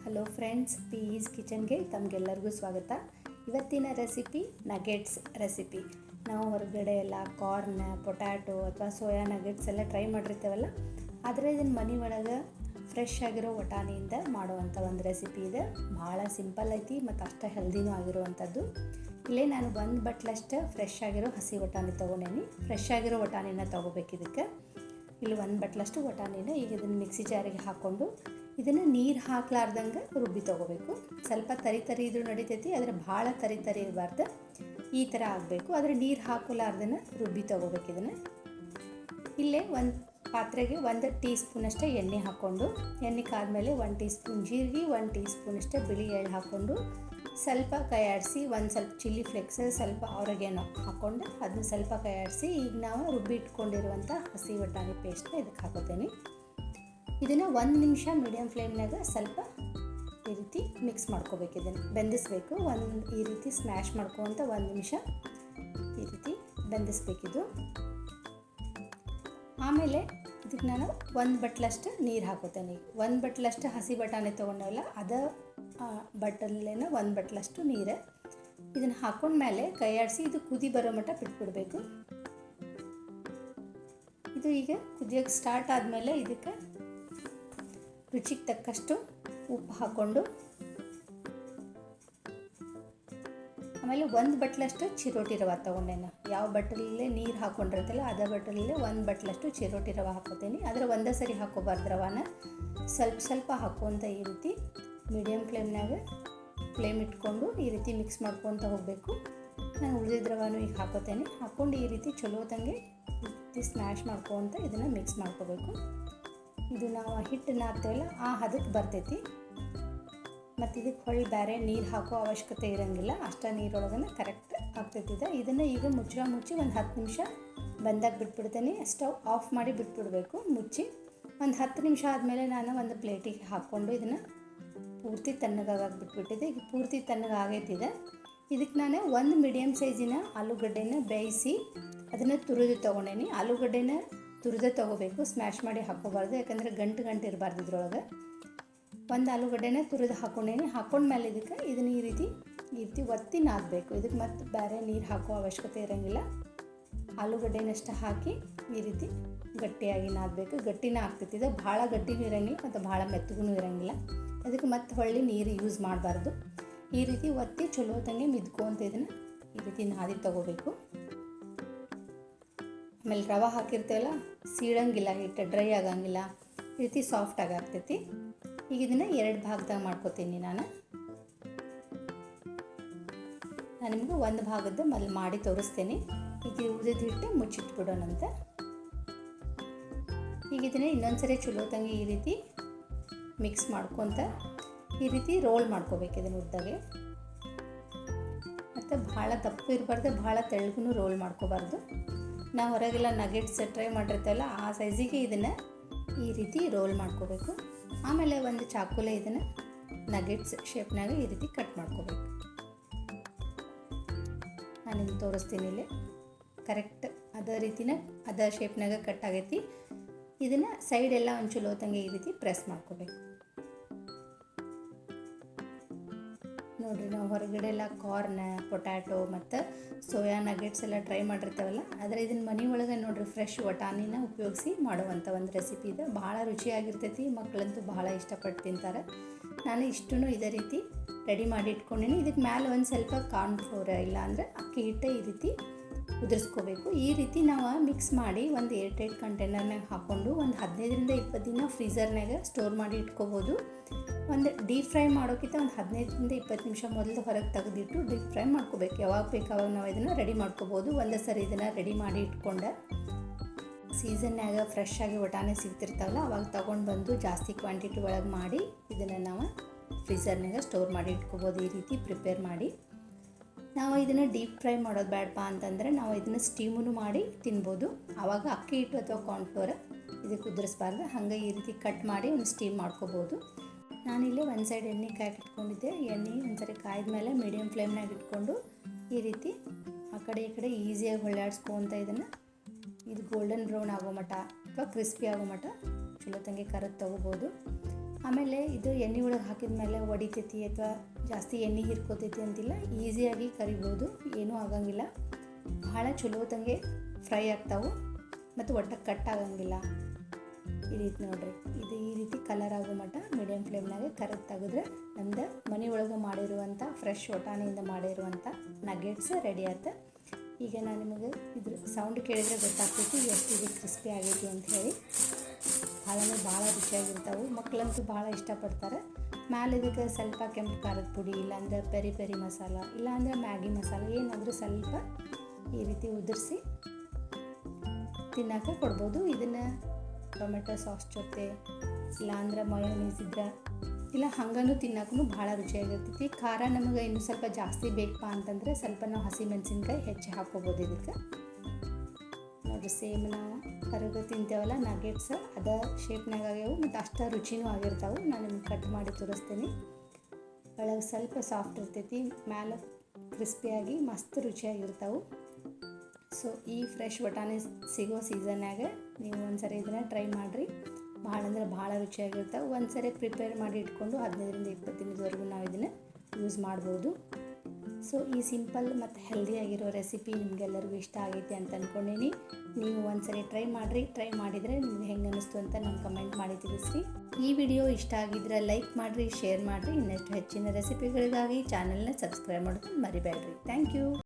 Hello friends, piece ಕಿಚನ್ಗೆ ತಮಗೆಲ್ಲರಿಗೂ ಸ್ವಾಗತ. ಇವತ್ತಿನ ರೆಸಿಪಿ ನಗೆಟ್ಸ್ ರೆಸಿಪಿ. ನಾವು ಹೊರಗಡೆ ಎಲ್ಲ ಕಾರ್ನ್, ಪೊಟ್ಯಾಟೊ ಅಥವಾ ಸೋಯಾ ನಗೆಟ್ಸ್ ಎಲ್ಲ ಟ್ರೈ ಮಾಡಿರ್ತೀವಲ್ಲ, ಆದರೆ ಇದನ್ನು ಮನೆ ಒಳಗೆ ಫ್ರೆಶ್ ಆಗಿರೋ ವಟಾಣಿಯಿಂದ ಮಾಡುವಂಥ ಒಂದು ರೆಸಿಪಿ ಇದೆ. ಭಾಳ ಸಿಂಪಲ್ ಐತಿ ಮತ್ತು ಅಷ್ಟು ಹೆಲ್ದಿನೂ ಆಗಿರುವಂಥದ್ದು. ಇಲ್ಲೇ ನಾನು ಒಂದು ಬಟ್ಲಷ್ಟು ಫ್ರೆಶ್ ಆಗಿರೋ ಹಸಿ ವಟಾಣಿ ತೊಗೊಂಡೇನಿ. ಫ್ರೆಶ್ ಆಗಿರೋ ವಟಾಣಿನ ತೊಗೋಬೇಕು. ಇದಕ್ಕೆ ಇಲ್ಲಿ ಒಂದು ಬಟ್ಲಷ್ಟು ವಟಾಣಿನ ಈಗ ಇದನ್ನು ಮಿಕ್ಸಿ ಜಾರಿಗೆ ಹಾಕ್ಕೊಂಡು ಇದನ್ನು ನೀರು ಹಾಕ್ಲಾರ್ದಂಗೆ ರುಬ್ಬಿ ತೊಗೋಬೇಕು. ಸ್ವಲ್ಪ ತರಿ ಇದ್ರೂ ನಡಿತೈತಿ, ಆದರೆ ಭಾಳ ತರಿ ಇರಬಾರ್ದು. ಈ ಥರ ಆಗಬೇಕು. ಆದರೆ ನೀರು ಹಾಕಲಾರ್ದನ್ನು ರುಬ್ಬಿ ತೊಗೋಬೇಕು. ಇದನ್ನು ಇಲ್ಲೇ ಒಂದು ಪಾತ್ರೆಗೆ 1 ಟೀ ಸ್ಪೂನಷ್ಟೇ ಎಣ್ಣೆ ಹಾಕ್ಕೊಂಡು, ಎಣ್ಣೆ ಕಾದ್ಮೇಲೆ 1 ಟೀ ಸ್ಪೂನ್ ಜೀರಿಗೆ, 1 ಟೀ ಸ್ಪೂನಷ್ಟೇ ಬಿಳಿ ಎಳ್ಳು ಹಾಕ್ಕೊಂಡು ಸ್ವಲ್ಪ ಕೈ ಆಡಿಸಿ, ಒಂದು ಸ್ವಲ್ಪ ಚಿಲ್ಲಿ ಫ್ಲೇಕ್ಸ್, ಸ್ವಲ್ಪ ಆರಿಗ್ಯಾನೋ ಹಾಕ್ಕೊಂಡು ಅದನ್ನ ಸ್ವಲ್ಪ ಕೈ ಆಡಿಸಿ ಈಗ ನಾವು ರುಬ್ಬಿ ಇಟ್ಕೊಂಡಿರುವಂಥ ಹಸಿ ವಟಾಣಿ ಪೇಸ್ಟ್ನ ಇದಕ್ಕೆ ಹಾಕೋತೇನೆ. ಇದನ್ನು 1 ನಿಮಿಷ ಮೀಡಿಯಮ್ ಫ್ಲೇಮ್ನಾಗ ಸ್ವಲ್ಪ ಈ ರೀತಿ ಮಿಕ್ಸ್ ಮಾಡ್ಕೋಬೇಕು. ಇದನ್ನು ಬೆಂದಿಸ್ಬೇಕು. ಈ ರೀತಿ ಸ್ಮ್ಯಾಶ್ ಮಾಡ್ಕೊತ 1 ನಿಮಿಷ ಈ ರೀತಿ ಬೆಂದಿಸ್ಬೇಕಿದು. ಆಮೇಲೆ ಇದಕ್ಕೆ ನಾನು 1 ಬಟ್ಲಷ್ಟು ನೀರು ಹಾಕೋತೇನೆ. 1 ಬಟ್ಲಷ್ಟು ಹಸಿ ಬಟಾಣಿ ತೊಗೊಂಡವಲ್ಲ, ಅದ ಬಟ್ಟಲ್ಲೇನ 1 ಬಟ್ಲಷ್ಟು ನೀರು ಇದನ್ನು ಹಾಕೊಂಡ್ಮೇಲೆ ಕೈ ಆಡಿಸಿ ಇದು ಕುದಿ ಬರೋ ಮಟ್ಟ ಬಿಟ್ಬಿಡಬೇಕು. ಇದು ಈಗ ಕುದಿಯೋಕ್ಕೆ ಸ್ಟಾರ್ಟ್ ಆದಮೇಲೆ ಇದಕ್ಕೆ ರುಚಿಗೆ ತಕ್ಕಷ್ಟು ಉಪ್ಪು ಹಾಕ್ಕೊಂಡು, ಆಮೇಲೆ 1 ಬಟ್ಲಷ್ಟು ಚಿರೋಟಿ ರವೆ ತೊಗೊಂಡೇನು. ಯಾವ ಬಟ್ಟಲಲ್ಲೇ ನೀರು ಹಾಕ್ಕೊಂಡಿರ್ತಲ್ಲ ಅದೇ ಬಟ್ಟಲಲ್ಲೇ 1 ಬಟ್ಲಷ್ಟು ಚಿರೋಟಿ ರವೆ ಹಾಕೋತೀನಿ. ಆದರೆ ಒಂದೇ ಸರಿ ಹಾಕೋಬಾರ್ದು. ರವಾನ ಸ್ವಲ್ಪ ಹಾಕುವಂಥ ಈ ರೀತಿ ಮೀಡಿಯಮ್ ಫ್ಲೇಮ್ ಇಟ್ಕೊಂಡು ಈ ರೀತಿ ಮಿಕ್ಸ್ ಮಾಡ್ಕೊತ ಹೋಗಬೇಕು. ನಾನು ಉಳಿದಿದ್ದ ರವಾನು ಈಗ ಹಾಕೋತೇನೆ. ಹಾಕ್ಕೊಂಡು ಈ ರೀತಿ ಚಲೋದಂಗೆ ಈ ರೀತಿ ಸ್ಮ್ಯಾಶ್ ಮಾಡ್ಕೊತ ಇದನ್ನು ಮಿಕ್ಸ್ ಮಾಡ್ಕೋಬೇಕು. ಇದು ನಾವು ಹಿಟ್ಟು ನಾದ್ತೇವಲ್ಲ ಆ ಹದಕ್ಕೆ ಬರ್ತೈತಿ. ಮತ್ತು ಇದಕ್ಕೆ ಹೊಳ್ಳಿ ಬೇರೆ ನೀರು ಹಾಕೋ ಅವಶ್ಯಕತೆ ಇರೋಂಗಿಲ್ಲ. ಅಷ್ಟು ನೀರೊಳಗನೆ ಕರೆಕ್ಟ್ ಆಗ್ತೈತಿದೆ. ಇದನ್ನು ಈಗ ಮುಚ್ಚಿ ಒಂದು 10 ನಿಮಿಷ ಬಂದಾಗ ಬಿಟ್ಬಿಡ್ತೇನೆ. ಸ್ಟವ್ ಆಫ್ ಮಾಡಿ ಬಿಟ್ಬಿಡಬೇಕು ಮುಚ್ಚಿ. ಒಂದು 10 ನಿಮಿಷ ಆದಮೇಲೆ ನಾನು ಒಂದು ಪ್ಲೇಟಿಗೆ ಹಾಕ್ಕೊಂಡು ಇದನ್ನು ಪೂರ್ತಿ ತಣ್ಣಗಾಗಿ ಬಿಟ್ಬಿಟ್ಟಿದ್ದೆ. ಈಗ ಪೂರ್ತಿ ತಣ್ಣಗಾಗೈತಿದೆ. ಇದಕ್ಕೆ ನಾನು 1 ಮೀಡಿಯಮ್ ಸೈಜಿನ ಆಲೂಗಡ್ಡೆನ ಬೇಯಿಸಿ ಅದನ್ನು ತುರಿದು ತೊಗೊಂಡೇನಿ. ಆಲೂಗಡ್ಡೆನ ತುರಿದು ತೊಗೋಬೇಕು, ಸ್ಮ್ಯಾಶ್ ಮಾಡಿ ಹಾಕ್ಕೋಬಾರ್ದು, ಯಾಕಂದರೆ ಗಂಟು ಇರಬಾರ್ದು ಇದ್ರೊಳಗೆ. 1 ಆಲೂಗಡ್ಡೆನ ತುರಿದು ಹಾಕ್ಕೊಂಡೇನಿ. ಹಾಕ್ಕೊಂಡ್ಮೇಲೆ ಇದನ್ನು ಈ ರೀತಿ ಒತ್ತಿ ನಾದಬೇಕು. ಇದಕ್ಕೆ ಮತ್ತೆ ಬೇರೆ ನೀರು ಹಾಕೋ ಅವಶ್ಯಕತೆ ಇರೋಂಗಿಲ್ಲ. ಆಲೂಗಡ್ಡೆನಷ್ಟು ಹಾಕಿ ಈ ರೀತಿ ಗಟ್ಟಿಯಾಗಿ ನಾದಬೇಕು. ಗಟ್ಟಿನ ಆಗ್ತೈತಿದೆ. ಭಾಳ ಗಟ್ಟಿನೂ ಇರೋಂಗಿಲ್ಲ ಮತ್ತು ಭಾಳ ಮೆತ್ತಗೂ ಇರೋಂಗಿಲ್ಲ. ಅದಕ್ಕೆ ಮತ್ತೆ ಹೊಳ್ಳಿ ನೀರು ಯೂಸ್ ಮಾಡಬಾರ್ದು. ಈ ರೀತಿ ಒತ್ತಿ ಚಲೋದಂಗೆ ಮಿದ್ಕೊಂತ ಇದನ್ನು ಈ ರೀತಿ ನಾದಿ ತೊಗೋಬೇಕು. ಆಮೇಲೆ ರವೆ ಹಾಕಿರ್ತೇವಲ್ಲ, ಸೀಳಂಗಿಲ್ಲ, ಹಿಟ್ಟು ಡ್ರೈ ಆಗಂಗಿಲ್ಲ, ಈ ರೀತಿ ಸಾಫ್ಟಾಗಿ ಆಗ್ತೈತಿ. ಈಗ ಇದನ್ನು 2 ಭಾಗದಾಗ ಮಾಡ್ಕೋತೀನಿ. ನಾನು ನಿಮಗೆ 1 ಭಾಗದ ಮೊದಲು ಮಾಡಿ ತೋರಿಸ್ತೇನೆ. ಈಗ ಉಳಿದ ಹಿಟ್ಟು ಮುಚ್ಚಿಟ್ಬಿಡೋಣಂತ. ಈಗ ಇದನ್ನು ಇನ್ನೊಂದು ಸರಿ ಚಲೋದಂಗೆ ಈ ರೀತಿ ಮಿಕ್ಸ್ ಮಾಡ್ಕೊತ ಈ ರೀತಿ ರೋಲ್ ಮಾಡ್ಕೋಬೇಕು. ಇದನ್ನು ಉದ್ದಾಗೆ ಮತ್ತು ಭಾಳ ದಪ್ಪ ಇರಬಾರ್ದು, ಭಾಳ ತೆಳ್ಳಗೂ ರೋಲ್ ಮಾಡ್ಕೋಬಾರ್ದು. ನಾವು ಹೊರಗೆಲ್ಲ ನಗೆಟ್ಸ್ ಟ್ರೈ ಮಾಡಿರ್ತೇವಲ್ಲ ಆ ಸೈಜಿಗೆ ಇದನ್ನು ಈ ರೀತಿ ರೋಲ್ ಮಾಡ್ಕೋಬೇಕು. ಆಮೇಲೆ ಒಂದು ಚಾಕುಲೆ ಇದನ್ನು ನಗೆಟ್ಸ್ ಶೇಪ್ನಾಗ ಈ ರೀತಿ ಕಟ್ ಮಾಡ್ಕೋಬೇಕು. ನಾನು ನಿಮ್ಗೆ ತೋರಿಸ್ತೀನಿ. ಇಲ್ಲಿ ಕರೆಕ್ಟ್ ಅದೇ ರೀತಿನ ಅದೇ ಶೇಪ್ನಾಗ ಕಟ್ ಆಗೈತಿ. ಇದನ್ನು ಸೈಡೆಲ್ಲ ಒಂದು ಚಲೋತಂಗೆ ಈ ರೀತಿ ಪ್ರೆಸ್ ಮಾಡ್ಕೋಬೇಕು. ನೋಡಿರಿ, ನಾವು ಹೊರಗಡೆ ಎಲ್ಲ ಕಾರ್ನ್, ಪೊಟ್ಯಾಟೊ ಮತ್ತು ಸೋಯಾ ನಗೆಟ್ಸ್ ಎಲ್ಲ ಟ್ರೈ ಮಾಡಿರ್ತೇವಲ್ಲ, ಆದರೆ ಇದನ್ನು ಮನೆ ಒಳಗೆ ನೋಡಿರಿ ಫ್ರೆಶ್ ವಟಾಣಿನ ಉಪಯೋಗಿಸಿ ಮಾಡುವಂಥ ಒಂದು ರೆಸಿಪಿ ಇದೆ. ಭಾಳ ರುಚಿಯಾಗಿರ್ತೈತಿ. ಮಕ್ಕಳಂತೂ ಭಾಳ ಇಷ್ಟಪಟ್ಟು ತಿಂತಾರೆ. ನಾನು ಇಷ್ಟೂ ಇದೇ ರೀತಿ ರೆಡಿ ಮಾಡಿ ಇಟ್ಕೊಂಡಿನಿ. ಇದಕ್ಕೆ ಮೇಲೆ ಒಂದು ಸ್ವಲ್ಪ ಕಾರ್ನ್ ಫ್ಲೋರ್ ಇಲ್ಲ ಅಂದರೆ ಅಕ್ಕಿ ಹಿಟ್ಟು ಈ ರೀತಿ ಉದುರಿಸ್ಕೋಬೇಕು. ಈ ರೀತಿ ನಾವು ಮಿಕ್ಸ್ ಮಾಡಿ ಒಂದು ಏರ್ಟೈಟ್ ಕಂಟೈನರ್ನಾಗ ಹಾಕ್ಕೊಂಡು ಒಂದು 15ರಿಂದ 20 ದಿನ ಫ್ರೀಝರ್ನಾಗ ಸ್ಟೋರ್ ಮಾಡಿ ಇಟ್ಕೋಬೋದು. ಒಂದು ಡೀಪ್ ಫ್ರೈ ಮಾಡೋಕ್ಕಿಂತ ಒಂದು 15ರಿಂದ 20 ನಿಮಿಷ ಮೊದಲು ಹೊರಗೆ ತೆಗೆದಿಟ್ಟು ಡೀಪ್ ಫ್ರೈ ಮಾಡ್ಕೋಬೇಕು. ಯಾವಾಗ ಬೇಕು ಅವಾಗ ನಾವು ಇದನ್ನು ರೆಡಿ ಮಾಡ್ಕೋಬೋದು. ಒಂದೇ ಸರಿ ಇದನ್ನು ರೆಡಿ ಮಾಡಿ ಇಟ್ಕೊಂಡೆ ಸೀಸನ್ಯಾಗ ಫ್ರೆಶ್ ಆಗಿ ವಟಾಣಿ ಸಿಗ್ತಿರ್ತಾವಲ್ಲ ಅವಾಗ ತೊಗೊಂಡು ಬಂದು ಜಾಸ್ತಿ ಕ್ವಾಂಟಿಟಿ ಒಳಗೆ ಮಾಡಿ ಇದನ್ನು ನಾವು ಫ್ರೀಝರ್ನಾಗ ಸ್ಟೋರ್ ಮಾಡಿ ಇಟ್ಕೋಬೋದು. ಈ ರೀತಿ ಪ್ರಿಪೇರ್ ಮಾಡಿ ನಾವು ಇದನ್ನು ಡೀಪ್ ಫ್ರೈ ಮಾಡೋದು ಬೇಡಪ್ಪ ಅಂತಂದರೆ ನಾವು ಇದನ್ನು ಸ್ಟೀಮೂ ಮಾಡಿ ತಿನ್ಬೋದು. ಆವಾಗ ಅಕ್ಕಿ ಹಿಟ್ಟು ಅಥವಾ ಕಾರ್ನ್ಫ್ಲೋರ್ ಇದಕ್ಕೆ ಉದುರಿಸ್ಬಾರ್ದು. ಹಾಗೆ ಈ ರೀತಿ ಕಟ್ ಮಾಡಿ ಒಂದು ಸ್ಟೀಮ್ ಮಾಡ್ಕೋಬೋದು. ನಾನಿಲ್ಲಿ ಒಂದು ಸೈಡ್ ಎಣ್ಣೆ ಕಾಯ್ಕಿಟ್ಕೊಂಡಿದ್ದೆ. ಎಣ್ಣೆ ಒಂದು ಸರಿ ಕಾಯ್ದ ಮೇಲೆ ಮೀಡಿಯಮ್ ಫ್ಲೇಮ್ನಾಗ ಇಟ್ಕೊಂಡು ಈ ರೀತಿ ಆ ಕಡೆ ಈ ಕಡೆ ಈಸಿಯಾಗಿ ಹೊಳ್ಳಾಡಿಸ್ಕೊಂತ ಇದನ್ನು ಇದು ಗೋಲ್ಡನ್ ಬ್ರೌನ್ ಆಗೋ ಮಟ್ಟ ಅಥವಾ ಕ್ರಿಸ್ಪಿ ಆಗೋ ಮಟ್ಟ ಚಲೋ ತಂಗಿ ಕರೆದು ತೊಗೋಬೋದು. ಆಮೇಲೆ ಇದು ಎಣ್ಣೆ ಒಳಗೆ ಹಾಕಿದ ಮೇಲೆ ಒಡಿತೈತಿ ಅಥವಾ ಜಾಸ್ತಿ ಎಣ್ಣೆ ಹಿರ್ಕೋತೈತಿ ಅಂತಿಲ್ಲ, ಈಸಿಯಾಗಿ ಕರಿಬೋದು, ಏನೂ ಆಗಂಗಿಲ್ಲ. ಭಾಳ ಚಲೋತಂಗೆ ಫ್ರೈ ಆಗ್ತಾವೆ ಮತ್ತು ಒಟ್ಟು ಕಟ್ ಆಗಂಗಿಲ್ಲ. ಈ ರೀತಿ ನೋಡಿರಿ, ಇದು ಈ ರೀತಿ ಕಲರ್ ಆಗೋ ಮಟ್ಟ ಮೀಡಿಯಮ್ ಫ್ಲೇಮ್ನಾಗೆ ಕರೆಕ್ಟ್ ತೆಗೆದ್ರೆ ನಮ್ದು ಮನೆ ಒಳಗೆ ಮಾಡಿರುವಂಥ ಫ್ರೆಶ್ ವಟಾಣಿಯಿಂದ ಮಾಡಿರುವಂಥ ನಗೆಟ್ಸ್ ರೆಡಿ ಆಯ್ತು. ಈಗ ನಾನು ನಿಮಗೆ ಇದ್ರ ಸೌಂಡ್ ಕೇಳಿದರೆ ಗೊತ್ತಾಗ್ತೈತಿ ಎಷ್ಟು ಇದು ಕ್ರಿಸ್ಪಿ ಆಗೈತಿ ಅಂತ ಹೇಳಿ. ಭಾಳ ರುಚಿಯಾಗಿರ್ತಾವೆ, ಮಕ್ಕಳಂತೂ ಭಾಳ ಇಷ್ಟಪಡ್ತಾರೆ. ಮ್ಯಾಲೆ ಇದಕ್ಕೆ ಸ್ವಲ್ಪ ಕೆಂಪು ಖಾರದ ಪುಡಿ, ಇಲ್ಲಾಂದ್ರೆ ಪೆರಿ ಪೆರಿ ಮಸಾಲ, ಇಲ್ಲಾಂದ್ರೆ ಮ್ಯಾಗಿ ಮಸಾಲ ಏನಾದರೂ ಸ್ವಲ್ಪ ಈ ರೀತಿ ಉದುರಿಸಿ ತಿನ್ನೋಕೆ ಕೊಡ್ಬೋದು. ಇದನ್ನು ಟೊಮೆಟೊ ಸಾಸ್ ಜೊತೆ ಇಲ್ಲಾಂದ್ರೆ ಮಯೋನೀಸ್ ಇದ್ರೆ ಇಲ್ಲ ಹಂಗನೂ ತಿನ್ನೋಕ್ಕೂ ಭಾಳ ರುಚಿಯಾಗಿರ್ತೈತಿ. ಖಾರ ನಮಗೆ ಇನ್ನೂ ಸ್ವಲ್ಪ ಜಾಸ್ತಿ ಬೇಕಪ್ಪ ಅಂತಂದರೆ ಸ್ವಲ್ಪ ನಾವು ಹಸಿಮೆಣಸಿನ್ಕಾಯಿ ಹೆಚ್ಚು ಹಾಕ್ಕೋಬೋದು. ಇದಕ್ಕೆ ನೋಡಿರಿ, ಸೇಮ್ ನಾವು ಹೊರಗೆ ತಿಂತೇವಲ್ಲ ನಗೆಟ್ಸ್ ಅದ ಶೇಪ್ನಾಗ ಆಗ್ಯಾವು ಮತ್ತು ಅಷ್ಟು ರುಚಿನೂ ಆಗಿರ್ತಾವೆ. ನಾನು ನಿಮ್ಗೆ ಕಟ್ ಮಾಡಿ ತೋರಿಸ್ತೀನಿ. ಒಳಗೆ ಸ್ವಲ್ಪ ಸಾಫ್ಟ್ ಇರ್ತೈತಿ, ಮ್ಯಾಲೆ ಕ್ರಿಸ್ಪಿಯಾಗಿ ಮಸ್ತ್ ರುಚಿಯಾಗಿರ್ತಾವೆ. ಸೊ ಈ ಫ್ರೆಶ್ ಬಟಾಣಿ ಸಿಗೋ ಸೀಸನ್ನಾಗ ನೀವು ಒಂದ್ಸರಿ ಇದನ್ನು ಟ್ರೈ ಮಾಡಿರಿ, ಭಾಳ ಅಂದ್ರೆ ಭಾಳ ರುಚಿಯಾಗಿರ್ತಾವೆ. ಒಂದ್ಸರಿ ಪ್ರಿಪೇರ್ ಮಾಡಿ ಇಟ್ಕೊಂಡು 15ರಿಂದ 20 ದಿನದವರೆಗೂ ನಾವು ಇದನ್ನು ಯೂಸ್ ಮಾಡ್ಬೋದು. ಸೊ ಈ ಸಿಂಪಲ್ ಮತ್ತು ಹೆಲ್ದಿಯಾಗಿರೋ ರೆಸಿಪಿ ನಿಮಗೆಲ್ಲರಿಗೂ ಇಷ್ಟ ಆಗೈತಿ ಅಂತ ಅಂದ್ಕೊಂಡೀನಿ. ನೀವು ಒಂದ್ಸರಿ ಟ್ರೈ ಮಾಡಿರಿ, ಟ್ರೈ ಮಾಡಿದರೆ ನಿಮ್ಗೆ ಹೆಂಗೆ ಅನ್ನಿಸ್ತು ಅಂತ ನಂಗೆ ಕಮೆಂಟ್ ಮಾಡಿ ತಿಳಿಸ್ರಿ. ಈ ವಿಡಿಯೋ ಇಷ್ಟ ಆಗಿದ್ರೆ ಲೈಕ್ ಮಾಡಿರಿ, ಶೇರ್ ಮಾಡಿರಿ. ಇನ್ನಷ್ಟು ಹೆಚ್ಚಿನ ರೆಸಿಪಿಗಳಿಗಾಗಿ ಚಾನಲ್ನ ಸಬ್ಸ್ಕ್ರೈಬ್ ಮಾಡೋದು ಮರಿಬೇಡ್ರಿ. Thank you.